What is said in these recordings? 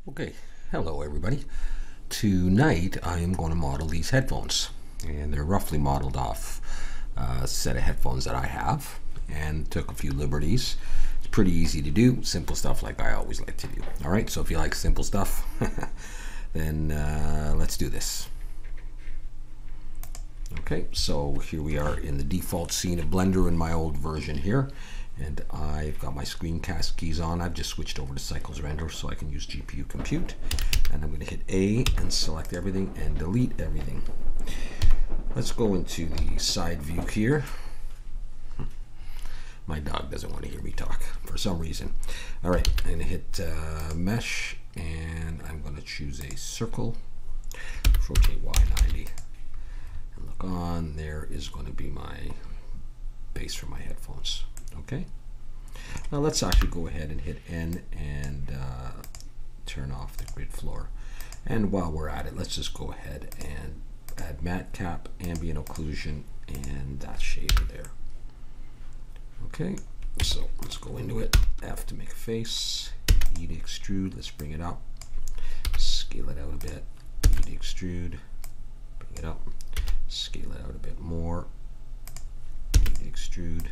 Okay, hello everybody. Tonight I am going to model these headphones, and they're roughly modeled off a set of headphones that I have, and took a few liberties. It's pretty easy to do, simple stuff like I always like to do. All right, so if you like simple stuff, then let's do this. Okay, so here we are in the default scene of Blender in my old version here. And I've got my screencast keys on. I've just switched over to Cycles Render so I can use GPU Compute. And I'm going to hit A and select everything and delete everything. Let's go into the side view here. My dog doesn't want to hear me talk for some reason. All right, I'm going to hit Mesh, and I'm going to choose a circle. Rotate Y90. And look on, there is going to be my base for my headphones. Okay, now let's actually go ahead and hit N and turn off the grid floor. And while we're at it, let's just go ahead and add matte cap, ambient occlusion, and that shader there. Okay, so let's go into it. F to make a face, E to extrude, let's bring it up, scale it out a bit, E to extrude, bring it up, scale it out a bit more, E to extrude.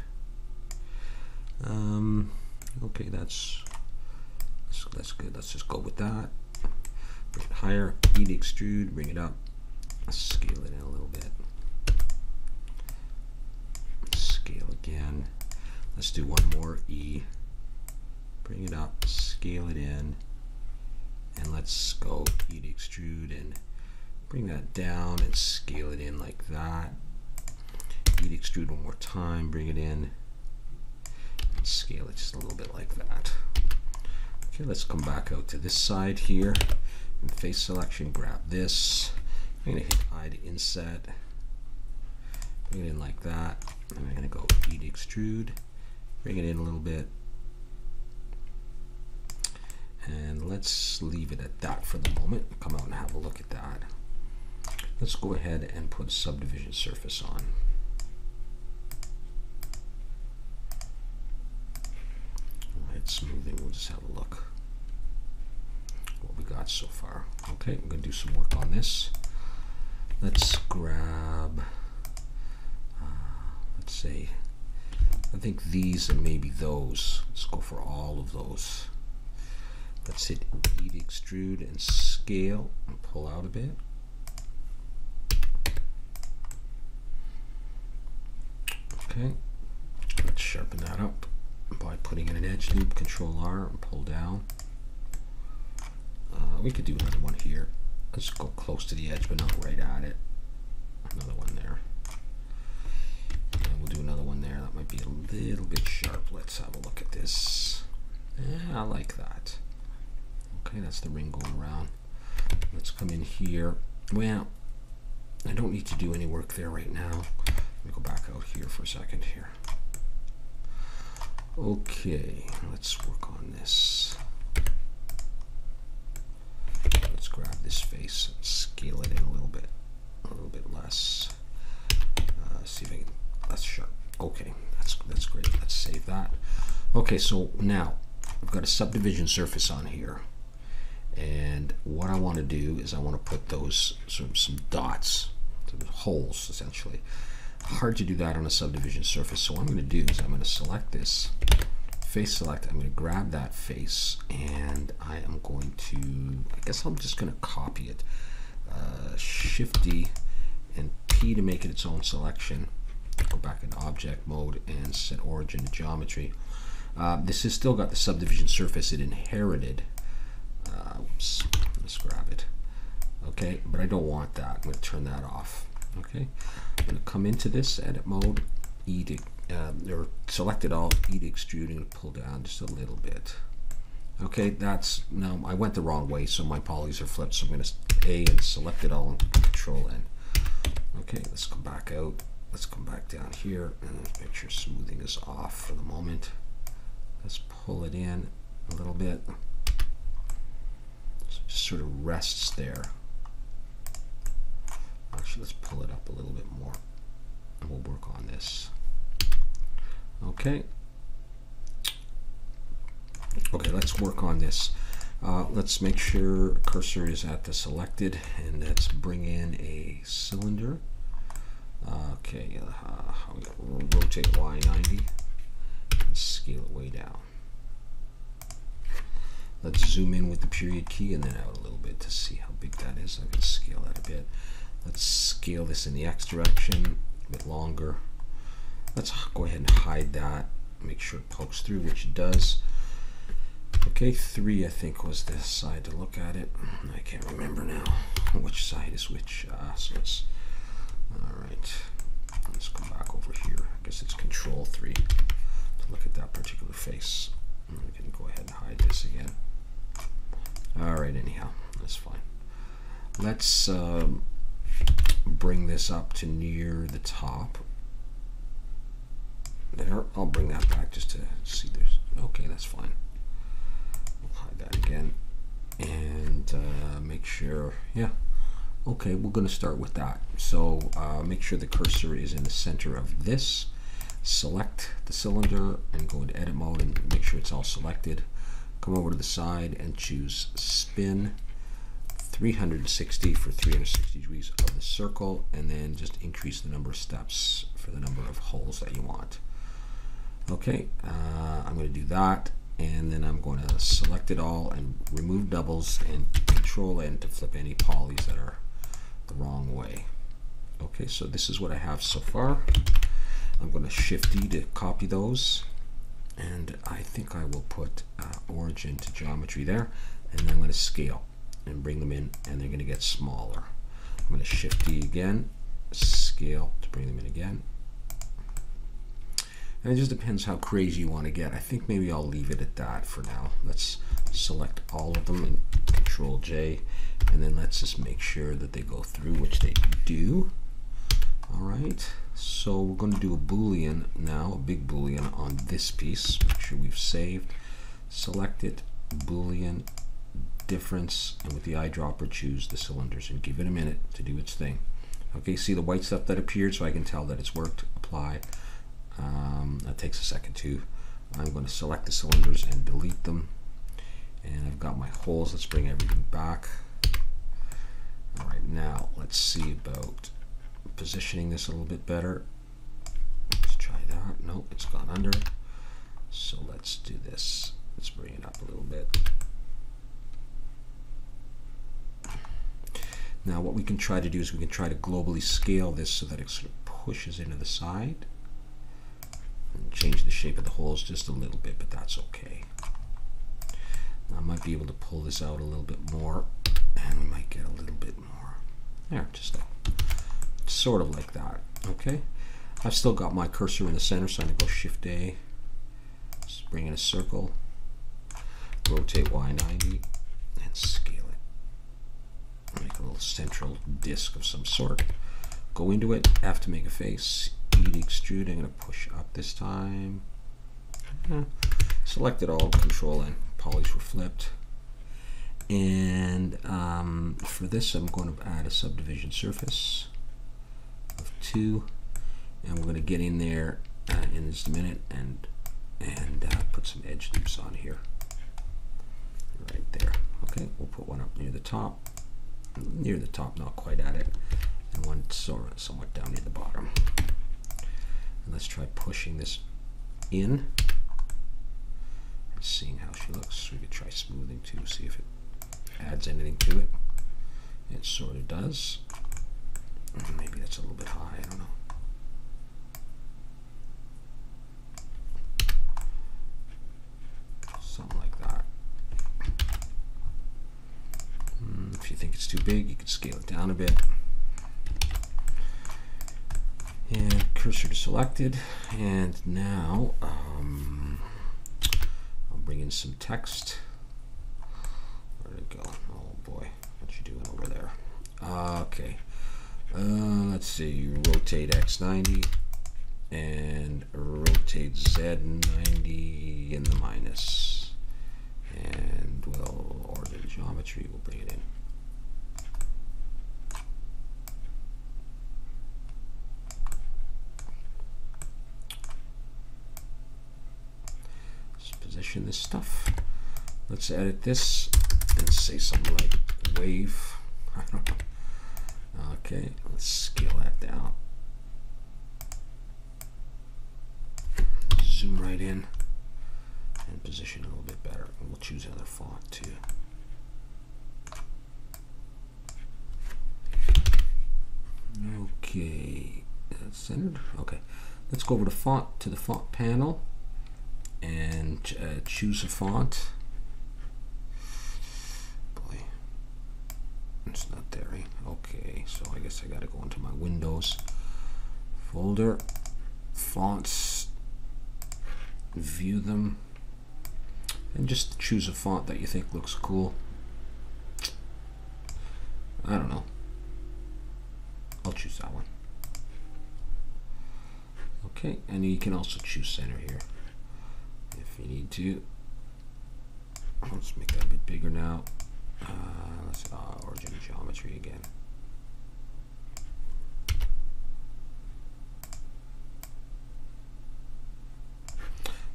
Okay, that's good. Let's just go with that. Bring it higher, E to extrude, bring it up, scale it in a little bit. Scale again. Let's do one more, E. Bring it up, scale it in, and let's go E to extrude and bring that down and scale it in like that. E to extrude one more time, bring it in. Scale it just a little bit like that. Okay, let's come back out to this side here. In face selection, grab this. I'm going to hit I to inset. Bring it in like that. And I'm going to go E to extrude. Bring it in a little bit. And let's leave it at that for the moment. Come out and have a look at that. Let's go ahead and put a subdivision surface on. Smoothing, we'll just have a look what we got so far. Okay, I'm going to do some work on this. Let's grab, let's say, I think these and maybe those. Let's go for all of those. Let's hit E to extrude and scale and pull out a bit. Okay, let's sharpen that up by putting in an edge loop, Control R, and pull down. We could do another one here. Let's go close to the edge, but not right at it. Another one there. And we'll do another one there. That might be a little bit sharp. Let's have a look at this. Yeah, I like that. Okay, that's the ring going around. Let's come in here. Well, I don't need to do any work there right now. Let me go back out here for a second here. Okay, let's work on this. Let's grab this face and scale it in a little bit less. See if I can, that's sharp. Okay, that's great. Let's save that. Okay, so now I've got a subdivision surface on here, and what I want to do is I want to put those some dots, some holes essentially. Hard to do that on a subdivision surface, so what I'm going to do is I'm going to select this, face select, I'm going to grab that face, and I am going to, I guess I'm just going to copy it, Shift D and P to make it its own selection, go back into object mode and set origin to geometry. This has still got the subdivision surface it inherited. Oops, let's grab it. Okay, but I don't want that. I'm going to turn that off. Okay, I'm going to come into this edit mode, E to, or select it all, E to extrude and pull down just a little bit. Okay, that's, now I went the wrong way, so my polys are flipped, so I'm going to A and select it all and Control N. Okay, let's come back out, let's come back down here, and let's make sure smoothing is off for the moment. Let's pull it in a little bit, so it just sort of rests there. Actually, let's pull it up a little bit more, and we'll work on this. Okay. Okay, let's work on this. Let's make sure cursor is at the selected, and let's bring in a cylinder. Okay, rotate Y 90 and scale it way down. Let's zoom in with the period key and then out a little bit to see how big that is. I'm going to scale that a bit. Let's scale this in the X direction, a bit longer. Let's go ahead and hide that. Make sure it pokes through, which it does. Okay, 3 I think was the side to look at it. I can't remember now which side is which. So it's all right. Let's go back over here. I guess it's Control 3 to look at that particular face. And we can go ahead and hide this again. All right. Anyhow, that's fine. Let's bring this up to near the top. There. I'll bring that back just to see. There's okay. That's fine. Hide that again and make sure, yeah, okay, we're going to start with that. So make sure the cursor is in the center of this. Select the cylinder and go into edit mode and make sure it's all selected. Come over to the side and choose spin 360 for 360 degrees of the circle, and then just increase the number of steps for the number of holes that you want. Okay, I'm going to do that. And then I'm going to select it all and remove doubles and Control N to flip any polys that are the wrong way. Okay, so this is what I have so far. I'm going to Shift D to copy those, and I think I will put origin to geometry there, and then I'm going to scale and bring them in, and they're going to get smaller. I'm going to Shift D again, scale to bring them in again. And it just depends how crazy you want to get. I think maybe I'll leave it at that for now. Let's select all of them and Control J, and then let's just make sure that they go through, which they do. All right, so we're going to do a Boolean now, a big Boolean on this piece. Make sure we've saved. Select it, Boolean, difference, and with the eyedropper choose the cylinders and give it a minute to do its thing. Okay, see the white stuff that appeared, so I can tell that it's worked. Apply. That takes a second too. I'm going to select the cylinders and delete them, and I've got my holes. Let's bring everything back. All right, now let's see about positioning this a little bit better. Let's try that. Nope, it's gone under. So let's do this. Let's bring it up a little bit. Now what we can try to do is we can try to globally scale this so that it sort of pushes into the side. And change the shape of the holes just a little bit, but that's okay. Now I might be able to pull this out a little bit more, and we might get a little bit more. There, just sort of like that. Okay, I've still got my cursor in the center, so I'm going to go Shift A, just bring in a circle, rotate Y 90, and scale it. Make a little central disc of some sort. Go into it, F to make a face. E to extrude. I'm going to push up this time. Select it all, Control N. Polys were flipped. And for this, I'm going to add a subdivision surface of 2, and we're going to get in there in just a minute and put some edge loops on here. Right there. Okay, we'll put one up near the top. Near the top, not quite at it, and one somewhat down near the bottom. And let's try pushing this in and seeing how she looks. We could try smoothing too, see if it adds anything to it. It sort of does. Maybe that's a little bit high, I don't know. Something like that. If you think it's too big, you could scale it down a bit. And cursor to selected, and now I'll bring in some text. Where'd it go? Oh boy, what you doing over there? Okay, let's see, rotate X 90 and rotate Z 90 in the minus, and we'll order the geometry, we'll bring it in. Let's position this stuff. Let's edit this. and say something like wave. I don't know. Okay, let's scale that down. Zoom right in and position a little bit better. And we'll choose another font too. Okay, that's centered. Okay, let's go over to the font panel and choose a font. Boy, it's not there. Eh? Okay, so I guess I got to go into my Windows folder, fonts, view them, and just choose a font that you think looks cool. I don't know. I'll choose that one. Okay, and you can also choose center here if you need to. Let's make that a bit bigger now. Let's origin geometry again.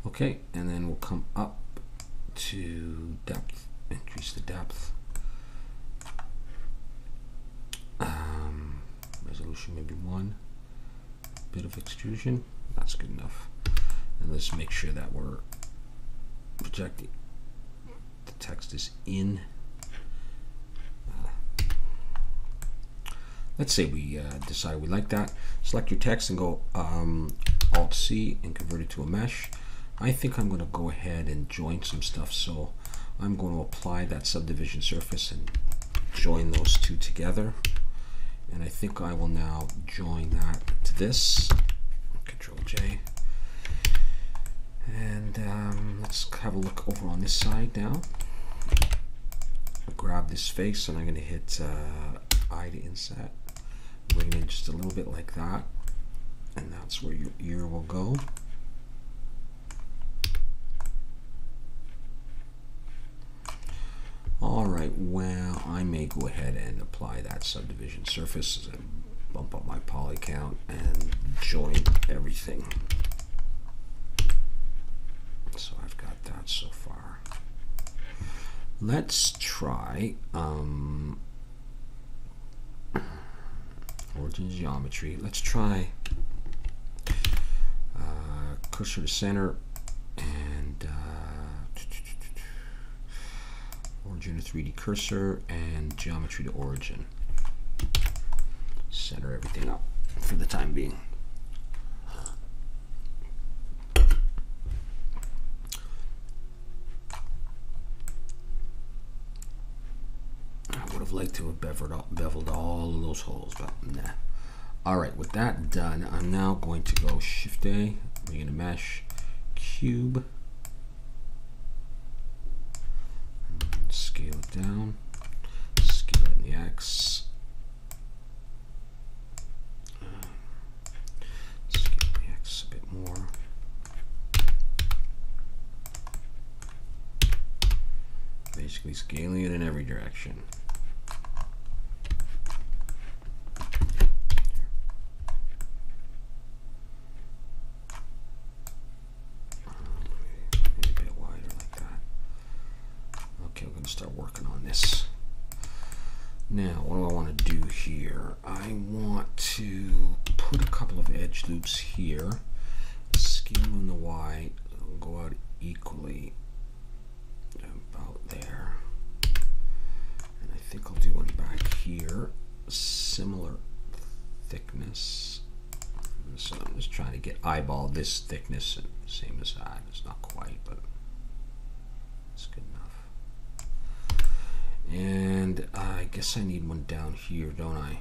Okay, and then we'll come up to depth, increase the depth. Resolution maybe 1. Bit of extrusion, that's good enough. And let's make sure that we're projecting. The text is in. Let's say we decide we like that. Select your text and go Alt-C and convert it to a mesh. I think I'm going to go ahead and join some stuff. So I'm going to apply that subdivision surface and join those two together. And I think I will now join that to this. Control J. And let's have a look over on this side now. I'll grab this face and I'm going to hit I to inset. Bring it in just a little bit like that. And that's where your ear will go. Alright, well, I may go ahead and apply that subdivision surface and bump up my poly count and join everything. So I've got that so far. Let's try origin geometry. Let's try cursor to center and origin to 3D cursor and geometry to origin. Center everything up for the time being. I would have liked to have beveled all of those holes, but nah. Alright, with that done, I'm now going to go Shift A, bring in a mesh, cube, scale it down, scale it in the X, scale the X a bit more, basically scaling it in every direction. Start working on this. Now, what do I want to do here? I want to put a couple of edge loops here, scale in the Y, go out equally about there, and I think I'll do one back here, similar thickness. So I'm just trying to get eyeball this thickness, and same as that. It's not quite, but it's good enough. And I guess I need one down here, don't I?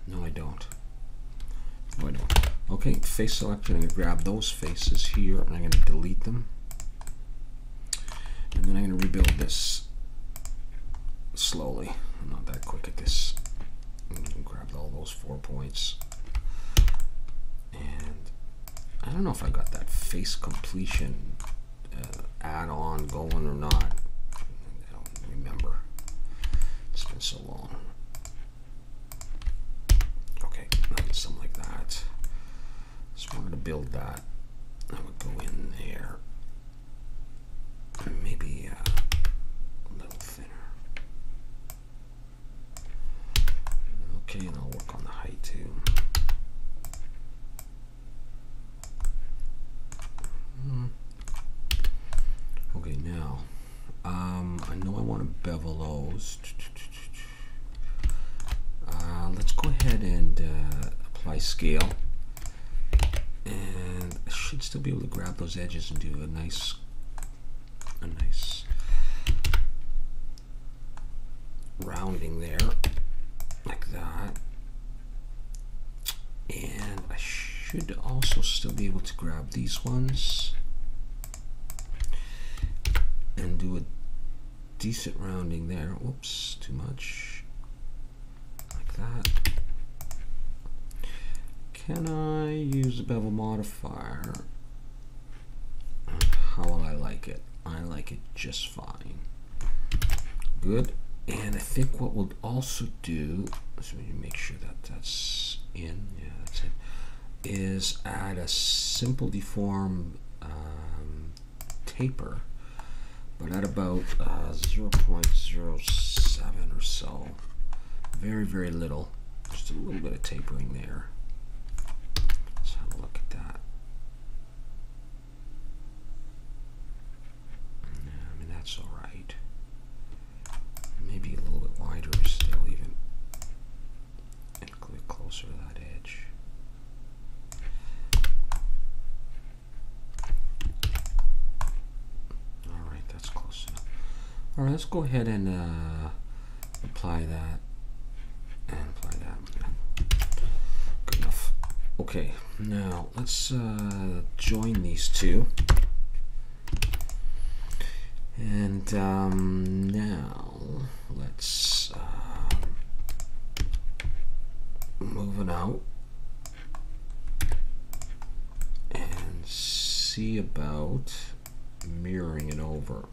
No, I don't. No, I don't. Okay, face selection. I'm going to grab those faces here, and I'm going to delete them. And then I'm going to rebuild this slowly. I'm not that quick at this. And grab all those 4 points. And I don't know if I got that face completion add-on going or not. I don't remember. It's been so long. Okay, something like that. Just wanted to build that. I would go in there. Maybe a little thinner. bevel those. Let's go ahead and apply scale, and I should still be able to grab those edges and do a nice rounding there, like that. And I should also still be able to grab these ones and do a decent rounding there. Whoops, too much. Like that. Can I use the bevel modifier? How will I like it? I like it just fine. Good. And I think what we'll also do, let's make sure that that's in, yeah, that's it, is add a simple deform taper, but at about 0.07 or so. Very, very little. Just a little bit of tapering there. Let's have a look at that. Yeah, I mean, that's all right. Maybe a little bit wider still, even. And a bit closer to that edge. All right, that's close enough. All right, let's go ahead and apply that. And apply that. Good enough. Okay, now let's join these two. And now let's move it out and see about mirroring it over.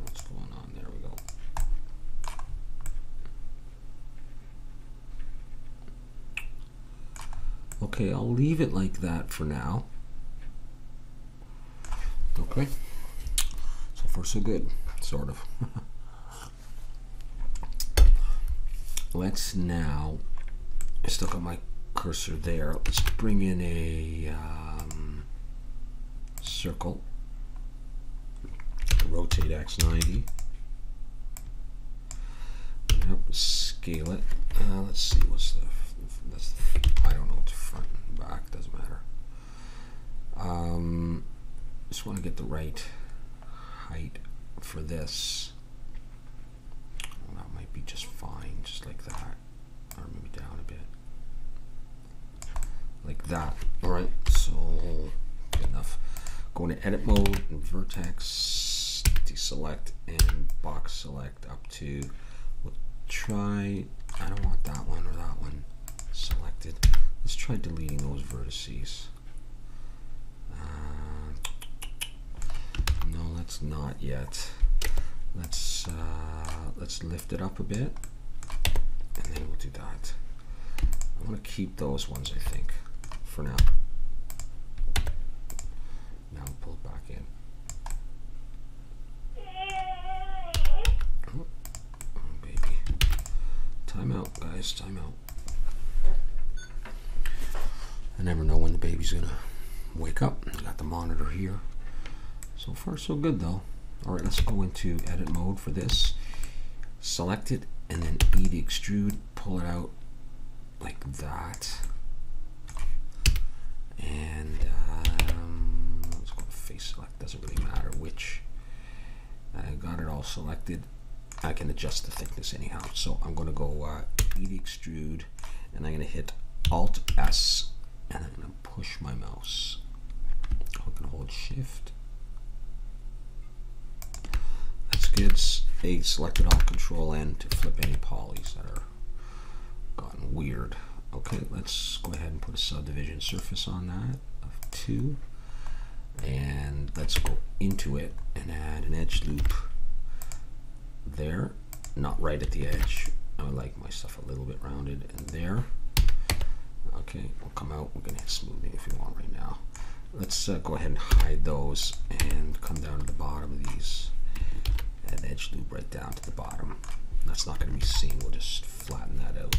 What's going on? There we go. Okay, I'll leave it like that for now. Okay, so far so good, sort of. Let's now, I still got my cursor there, let's bring in a circle, rotate X90, yep, scale it, let's see, what's that's I don't know, it's front and back, doesn't matter. Just want to get the right height for this. Well, that might be just fine, just like that, or maybe down a bit, like that. All right, so good enough. Go into edit mode and vertex, deselect and box select up to. We'll try. I don't want that one or that one selected. Let's try deleting those vertices. No, let's not yet. Let's lift it up a bit, and then we'll do that. I want to keep those ones, I think, for now. Now we'll pull it back in. Oh, baby. Time out, guys. Time out. I never know when the baby's gonna wake up. I got the monitor here. So far so good though. All right, let's go into edit mode for this. Select it and then E to extrude, pull it out like that. And let's go to face select, doesn't really matter which. I got it all selected. I can adjust the thickness anyhow. So I'm gonna go E to extrude, and I'm gonna hit Alt S, and I'm gonna push my mouse. I'm gonna hold Shift. That's good. They selected all, Control N to flip any polys that are gotten weird. Okay, let's go ahead and put a subdivision surface on that of 2, and let's go into it and add an edge loop there, not right at the edge. I like my stuff a little bit rounded, and there. Okay, we'll come out. We're gonna hit smoothing if we want right now. Let's go ahead and hide those and come down to the bottom of these. Add an edge loop right down to the bottom. That's not going to be seen. We'll just flatten that out.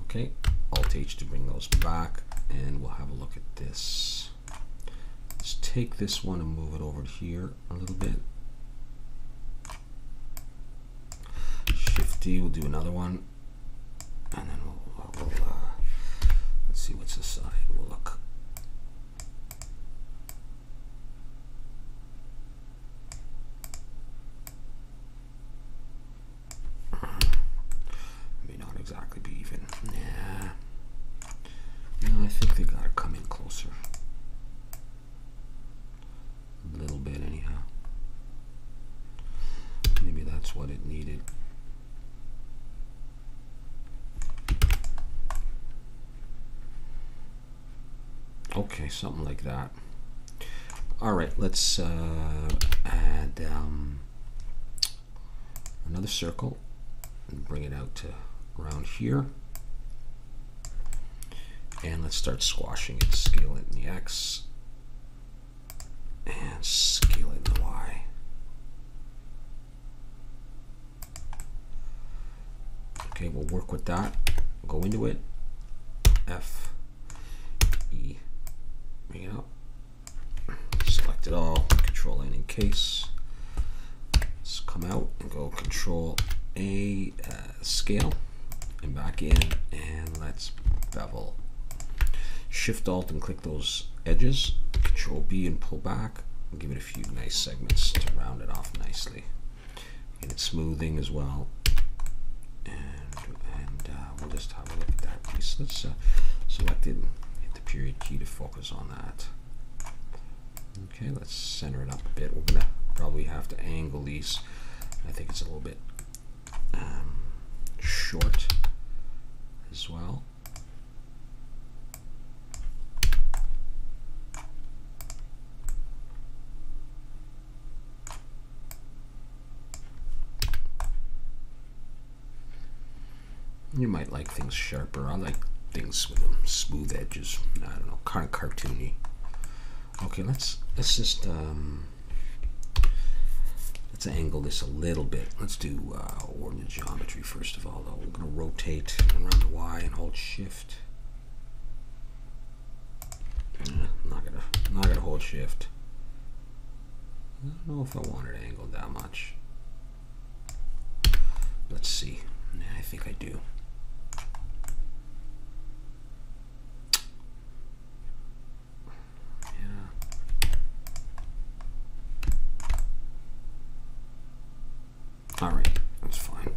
Okay, Alt H to bring those back, and we'll have a look at this. Let's take this one and move it over here a little bit. Shift D, we'll do another one, and then we'll let's see what's this side. We'll look. May not exactly be even. Nah. No, I think they gotta come in closer. A little bit anyhow. Maybe that's what it needed. Okay, something like that. All right, let's add another circle and bring it out to around here. And let's start squashing it. Scale it in the X and scale it in the Y. Okay, we'll work with that. Go into it. F, E, bring it up. Select it all. Control N in case. Let's come out and go Control A, scale, and back in, and let's bevel. Shift Alt and click those edges. Control B and pull back. And give it a few nice segments to round it off nicely. Get it smoothing as well. And we'll just have a look at that piece. Let's select it and hit the period key to focus on that. Okay, let's center it up a bit. We're gonna probably have to angle these. I think it's a little bit short as well. You might like things sharper. I like things with smooth edges. I don't know, kind of cartoony. Okay, let's just let's angle this a little bit. Let's do ordinate geometry first of all. Though we're going to rotate around the Y and hold Shift. I'm not gonna hold Shift. I don't know if I want it angled that much. Let's see. Yeah, I think I do. All right, that's fine.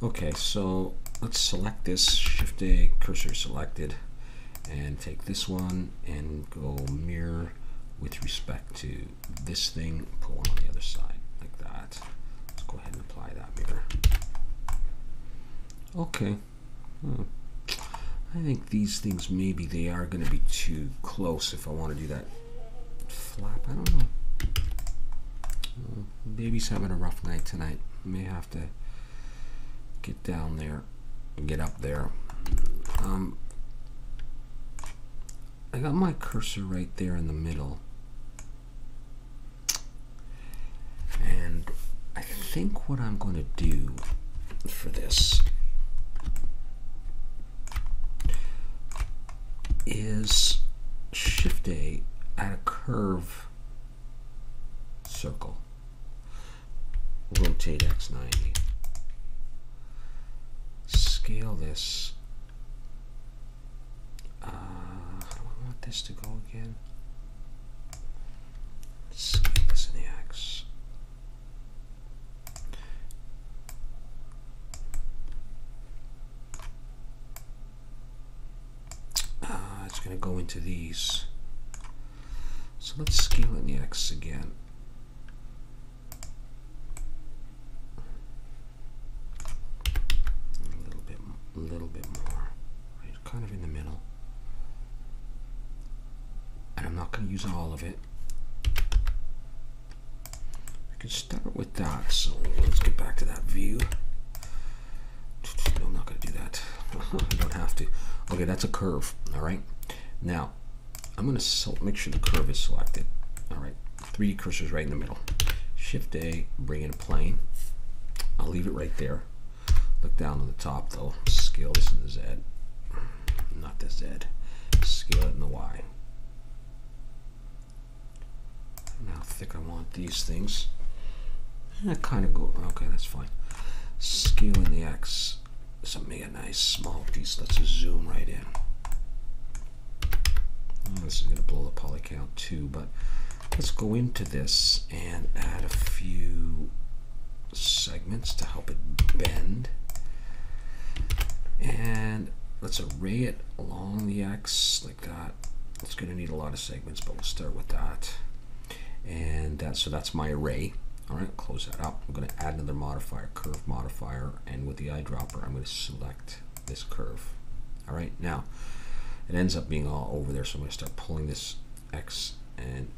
Okay, so let's select this, Shift A, cursor selected, and take this one and go mirror with respect to this thing, put one on the other side, like that. Let's go ahead and apply that mirror. Okay. I think these things, maybe they are going to be too close if I want to do that flap. I don't know. Baby's having a rough night tonight. May have to get down there and get up there. I got my cursor right there in the middle, and I think what I'm going to do for this is Shift A, add a curve circle, rotate X90, scale this. How do I want this to go again? Scale this in the X. It's going to go into these. So let's scale it in the X again. A little bit more, right? Kind of in the middle. And I'm not going to use all of it. I can start with that. So let's get back to that view. No, I'm not going to do that. I don't have to. Okay, that's a curve. All right. Now, I'm going to make sure the curve is selected. All right. 3D cursor's right in the middle. Shift A, bring in a plane. I'll leave it right there. Look down on the top though. Scale this in the Z. Not the Z. Scale it in the Y. how thick I want these things. I kind of go, okay, that's fine. Scale in the X. So make a nice small piece. Let's just zoom right in. This is going to blow the poly count too, but let's go into this and add a few segments to help it bend. And let's array it along the X like that. It's going to need a lot of segments, but we'll start with that. And so that's my array. All right, close that up. I'm going to add another modifier, curve modifier, and with the eyedropper, I'm going to select this curve. All right, now it ends up being all over there, so I'm going to start pulling this X, and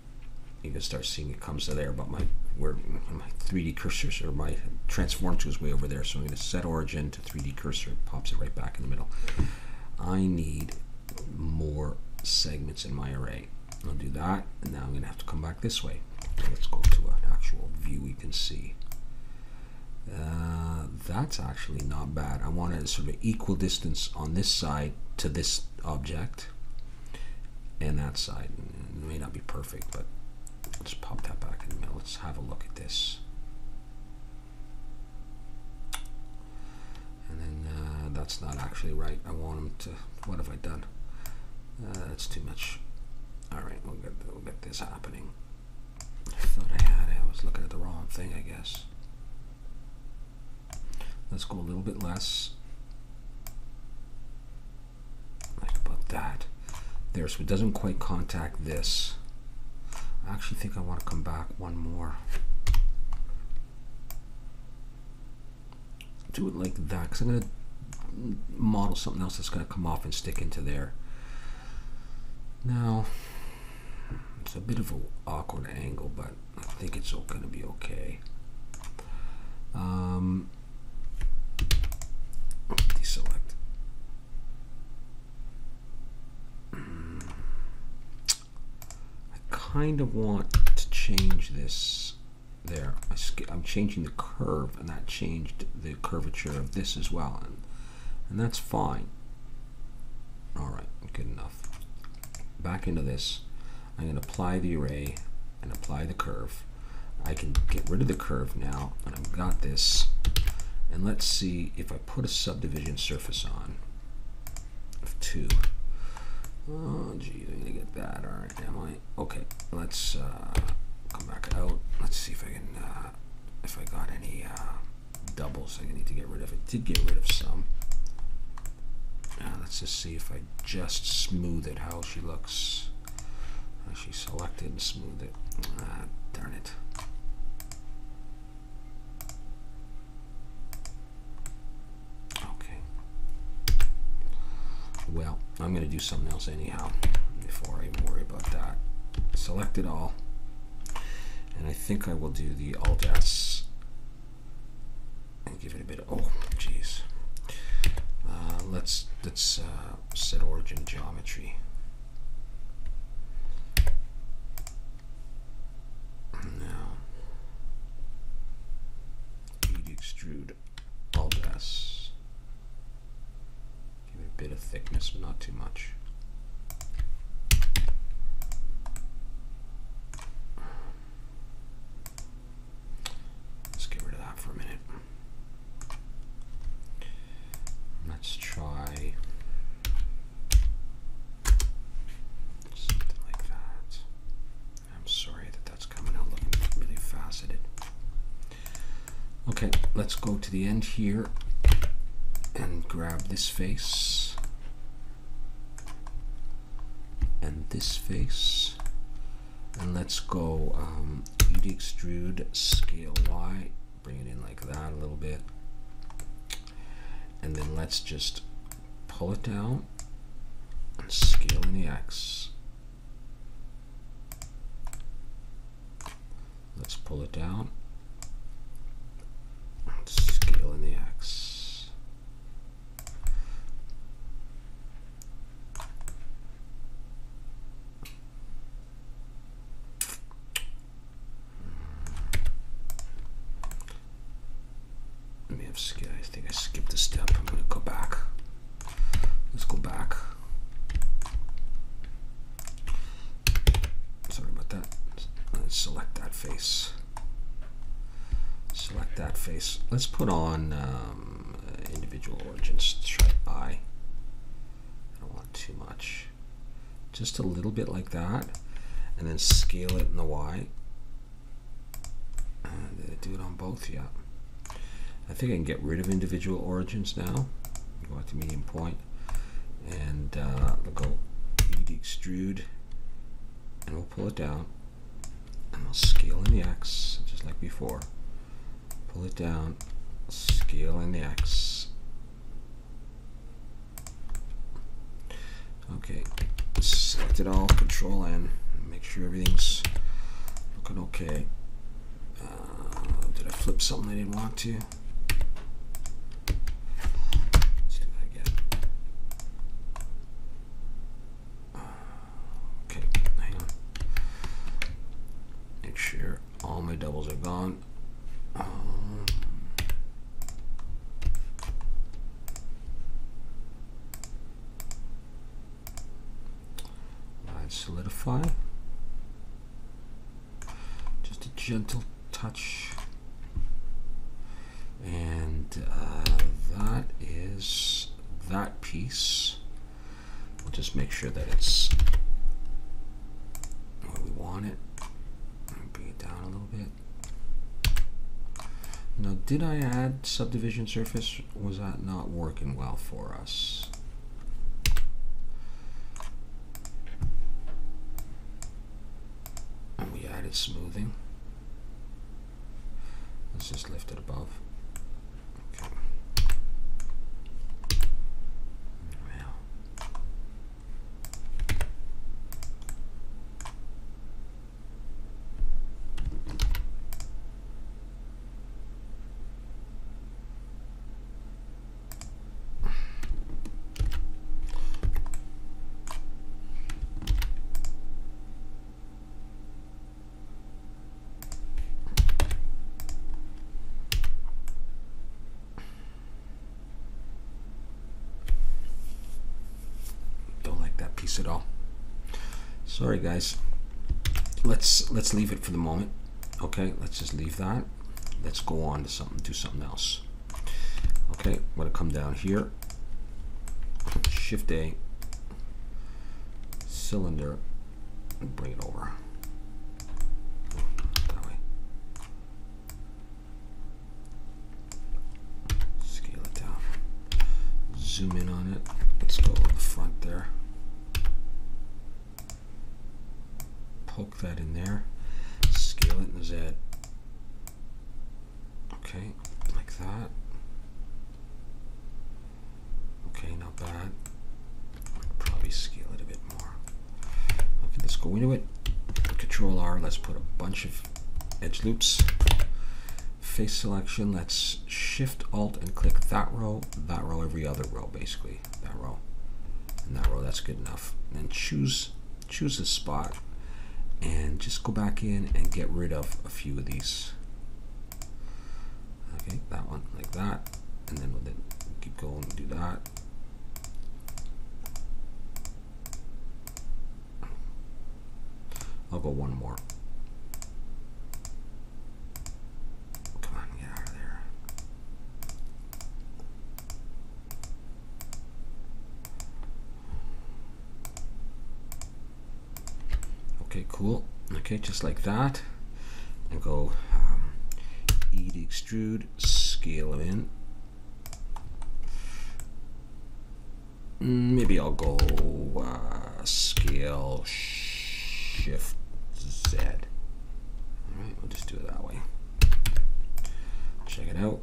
you can start seeing it comes to there. But my 3D cursor, or my transform to, is way over there, so I'm going to set origin to 3D cursor. It pops it right back in the middle. I need more segments in my array. I'll do that, and now I'm going to have to come back this way. Let's go to an actual view we can see. That's actually not bad. I want a sort of equal distance on this side to this object and that side. It may not be perfect, but let's pop that back in the middle. Let's have a look at this. And then that's not actually right. I want them to, what have I done? That's too much. All right, we'll get this happening. I thought I had it. I was looking at the wrong thing, I guess. Let's go a little bit less. Like about that. There, so it doesn't quite contact this. I actually think I want to come back one more. Do it like that, because I'm going to model something else that's going to come off and stick into there. Now, it's a bit of an awkward angle, but I think it's all going to be okay. Deselect. I kind of want to change this there. I'm changing the curve, and that changed the curvature of this as well, and that's fine. All right, good enough. Back into this. I'm going to apply the array and apply the curve. I can get rid of the curve now, and I've got this. And let's see if I put a subdivision surface on of 2. Oh, geez, I'm going to get that. All right, am I? Okay, let's come back out. Let's see if I can, if I got any doubles I need to get rid of. It did get rid of some. Let's just see if I just smooth it, how she looks. She selected and smooth it. Darn it. Okay. Well, I'm going to do something else anyhow before I even worry about that. Select it all. And I think I will do the Alt-S and give it a bit of, oh, geez. Let's set origin geometry. Now, extrude Alt-S. Give it a bit of thickness, but not too much. Let's get rid of that for a minute. Let's try something like that. I'm sorry that that's coming out looking really faceted. Okay, let's go to the end here and grab this face and this face, and let's go UD extrude scale Y, bring it in like that a little bit. And then let's just pull it down and scale in the X. Let's pull it down and scale in the X. Let me have scale. I think I skipped a step. I'm going to go back. Let's go back. Sorry about that. Let's select that face. Select that face. Let's put on individual origins. Let's try eye. I don't want too much. Just a little bit like that. And then scale it in the Y. Did I do it on both? Yeah. I think I can get rid of individual origins now. Go back to medium point. And we'll go E to extrude. And we'll pull it down. And we'll scale in the X, just like before. Pull it down, scale in the X. Okay, select it all, Control N, make sure everything's looking okay. Did I flip something I didn't want to? Let's do that again. Okay, hang on. Make sure all my doubles are gone. Solidify. Just a gentle touch. And that is that piece. We'll just make sure that it's where we want it. Bring it down a little bit. Now, did I add subdivision surface? Was that not working well for us? And we added smoothing. Let's just lift it above. Okay. Now. Piece at all. Sorry guys. Let's leave it for the moment. Okay, let's just leave that. Let's go on to something, do something else. Okay, I'm gonna come down here, Shift A, cylinder, and bring it over. That way. Scale it down. Zoom in on it. Let's go to the front there. Poke that in there, scale it in the Z. Okay, like that. Okay, not bad. Probably scale it a bit more. Okay, let's go into it. Control R, let's put a bunch of edge loops. Face selection, let's Shift Alt and click that row, every other row basically. That row and that row, that's good enough. And then choose a spot. And just go back in and get rid of a few of these. Okay, that one like that, and then we'll keep going and do that. I'll go one more. Come on, get out of there. Okay, cool. Okay, just like that. And go E to extrude, scale it in. Maybe I'll go scale Shift Z. Alright, we'll just do it that way. Check it out.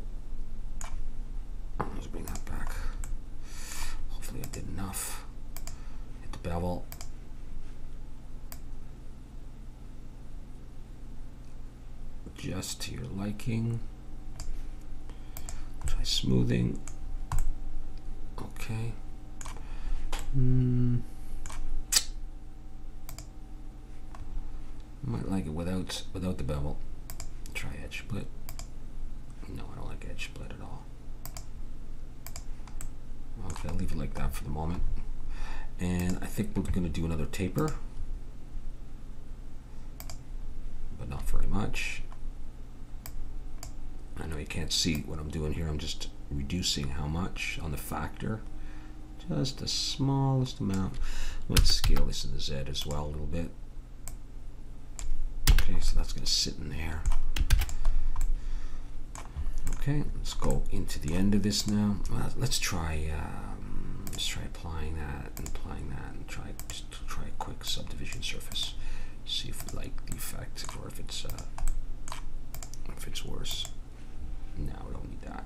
Let's bring that back. Hopefully I did enough. Hit the bevel. Just to your liking. Try smoothing. Okay. Might like it without the bevel. Try edge split. No, I don't like edge split at all. Okay, I'll leave it like that for the moment. And I think we're going to do another taper, but not very much. much. I know you can't see what I'm doing here. I'm just reducing how much on the factor. Just the smallest amount. Let's scale this in the Z as well a little bit. Okay, so that's going to sit in there. Okay, let's go into the end of this now. Let's try applying that, and try a quick subdivision surface. See if we like the effect or if it's worse. No, we don't need that.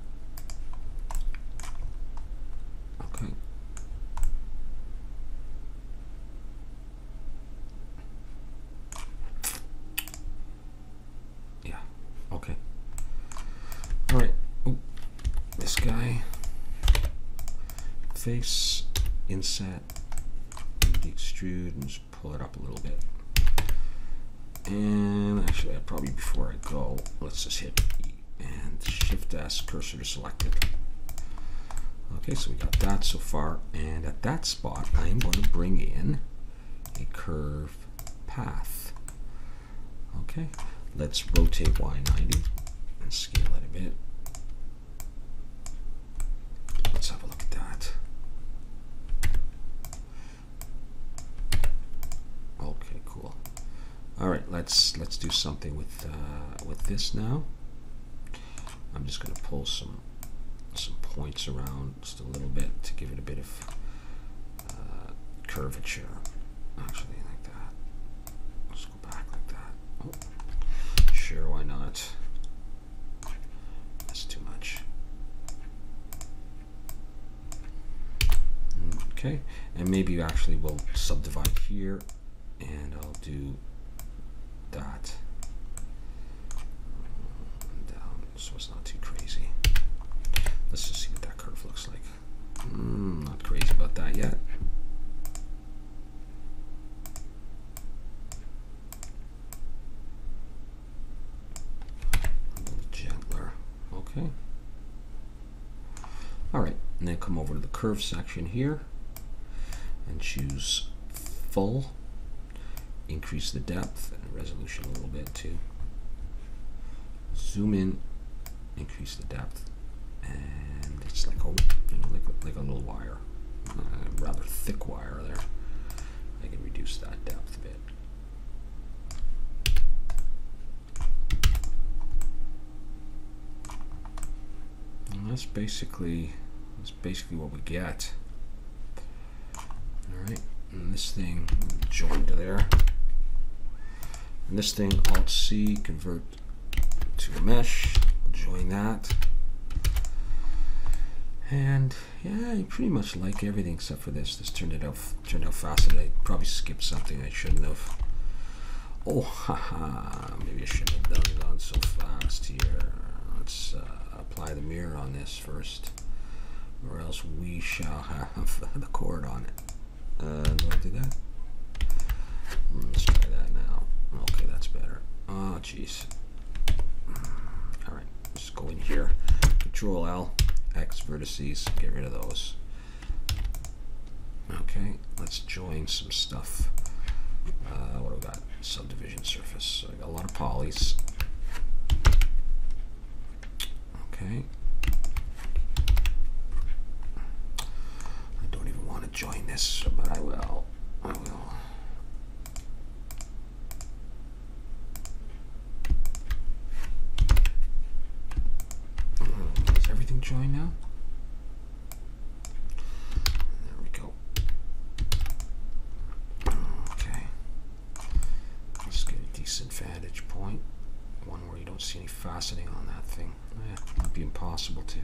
Okay. Yeah. Okay. All right. Ooh, this guy. Face, inset, extrude, and just pull it up a little bit. And actually, probably before I go, let's just hit E and Shift S, cursor to selected. Okay, so we got that so far, and at that spot, I'm going to bring in a curve path. Okay, let's rotate Y90 and scale it a bit. Let's have a look at that. Okay, cool. All right, let's do something with this now. I'm just going to pull some points around just a little bit to give it a bit of curvature. Actually, like that. Let's go back like that. Oh, sure, why not? That's too much. Okay, and maybe actually we'll subdivide here, and I'll do that down so it's not too crazy. Let's just see what that curve looks like. Not crazy about that yet. A little gentler. Okay. All right, and then come over to the curve section here and choose full. Increase the depth and resolution a little bit too. Zoom in, increase the depth, and it's like like a little wire, rather thick wire there. I can reduce that depth a bit. And that's basically what we get. All right, and this thing join to there. And this thing, Alt-C, convert to a mesh, join that. And yeah, I pretty much like everything except for this. This turned out faster. I probably skipped something I shouldn't have. Oh, haha, maybe I shouldn't have done so fast here. Let's apply the mirror on this first, or else we shall have the cord on it. Do I do that? Let's try that now. Okay, that's better. Oh, jeez. All right, just go in here. Control L, X vertices, get rid of those. Okay, let's join some stuff. What do we got? Subdivision surface. So I got a lot of polys. Okay. I don't even want to join this, but I will. Is everything joined now? There we go. Okay. Let's get a decent vantage point. One where you don't see any faceting on that thing. It might be impossible to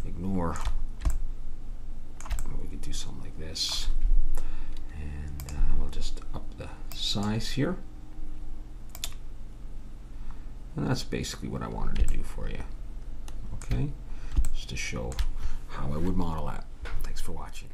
ignore. Or we could do something like this. And we'll just up the size here. And that's basically what I wanted to do for you. Okay, just to show how I would model that. Thanks for watching.